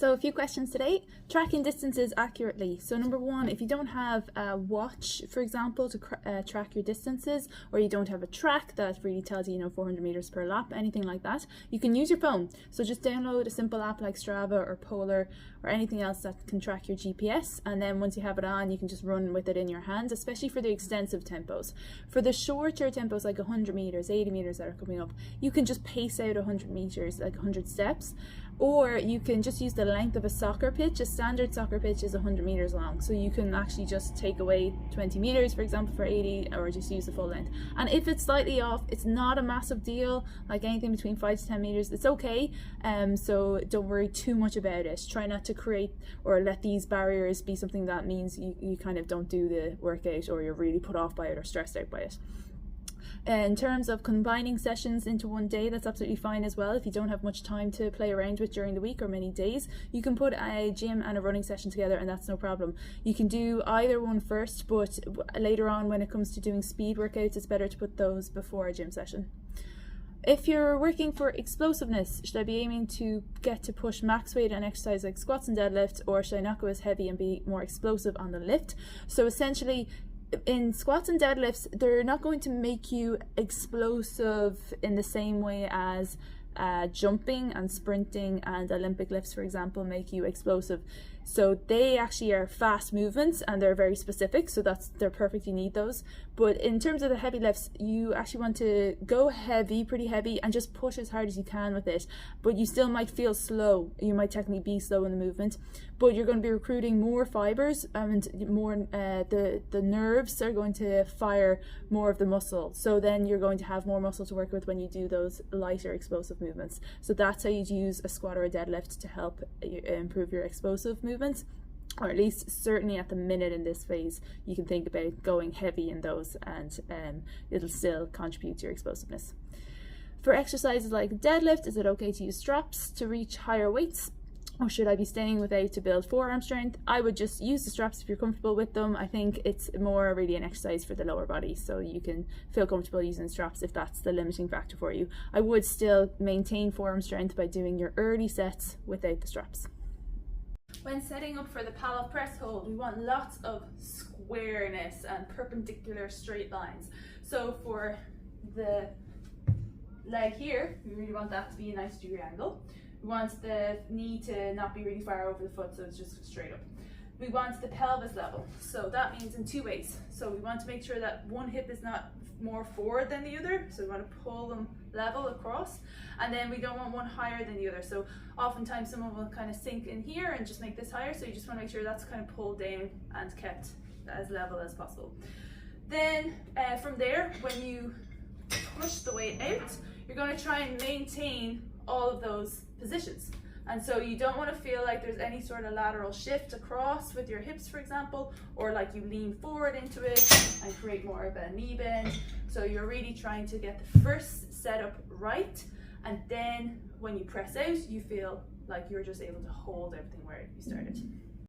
So a few questions today. Tracking distances accurately. So number one, if you don't have a watch, for example, to track your distances, or you don't have a track that really tells you, 400 meters per lap, anything like that, you can use your phone. So just download a simple app like Strava or Polar or anything else that can track your GPS. And then once you have it on, you can just run with it in your hands, especially for the extensive tempos. For the shorter tempos, like 100 meters, 80 meters that are coming up, you can just pace out 100 meters, like 100 steps. Or you can just use the length of a soccer pitch. A standard soccer pitch is 100 meters long. So you can actually just take away 20 meters, for example, for 80, or just use the full length. And if it's slightly off, it's not a massive deal. Like anything between 5 to 10 meters, it's okay. So don't worry too much about it. Try not to create or let these barriers be something that means you kind of don't do the workout, or you're really put off by it or stressed out by it. In terms of combining sessions into one day, that's absolutely fine as well. If you don't have much time to play around with during the week or many days, you can put a gym and a running session together, and that's no problem. You can do either one first, but later on when it comes to doing speed workouts, it's better to put those before a gym session. If you're working for explosiveness, should I be aiming to get to push max weight on exercise like squats and deadlifts, or should I not go as heavy and be more explosive on the lift? So essentially, in squats and deadlifts, they're not going to make you explosive in the same way as jumping and sprinting and Olympic lifts, for example, make you explosive. So they actually are fast movements and they're very specific, so they're perfect, you need those. But in terms of the heavy lifts, you actually want to go heavy, pretty heavy, and just push as hard as you can with it. But you still might feel slow. You might technically be slow in the movement, but you're going to be recruiting more fibers, and more the nerves are going to fire more of the muscle. So then you're going to have more muscle to work with when you do those lighter explosive movements. So that's how you'd use a squat or a deadlift to help improve your explosive movements, or at least certainly at the minute in this phase you can think about going heavy in those, and it'll still contribute to your explosiveness. For exercises like deadlift, is it okay to use straps to reach higher weights, or should I be staying without to build forearm strength? I would just use the straps if you're comfortable with them. I think it's more really an exercise for the lower body, so you can feel comfortable using straps if that's the limiting factor for you. I would still maintain forearm strength by doing your early sets without the straps. When setting up for the Pallof Press hold, we want lots of squareness and perpendicular straight lines. So for the leg here, we really want that to be a nice degree angle. We want the knee to not be really far over the foot, so it's just straight up. We want the pelvis level, so that means in two ways. So we want to make sure that one hip is not more forward than the other, so we want to pull them level across, and then we don't want one higher than the other. So oftentimes someone will kind of sink in here and just make this higher, so you just want to make sure that's kind of pulled down and kept as level as possible. Then from there, when you push the weight out, you're going to try and maintain all of those positions. And so you don't want to feel like there's any sort of lateral shift across with your hips, for example, or like you lean forward into it and create more of a knee bend. So you're really trying to get the first setup right, and then when you press out, you feel like you're just able to hold everything where you started.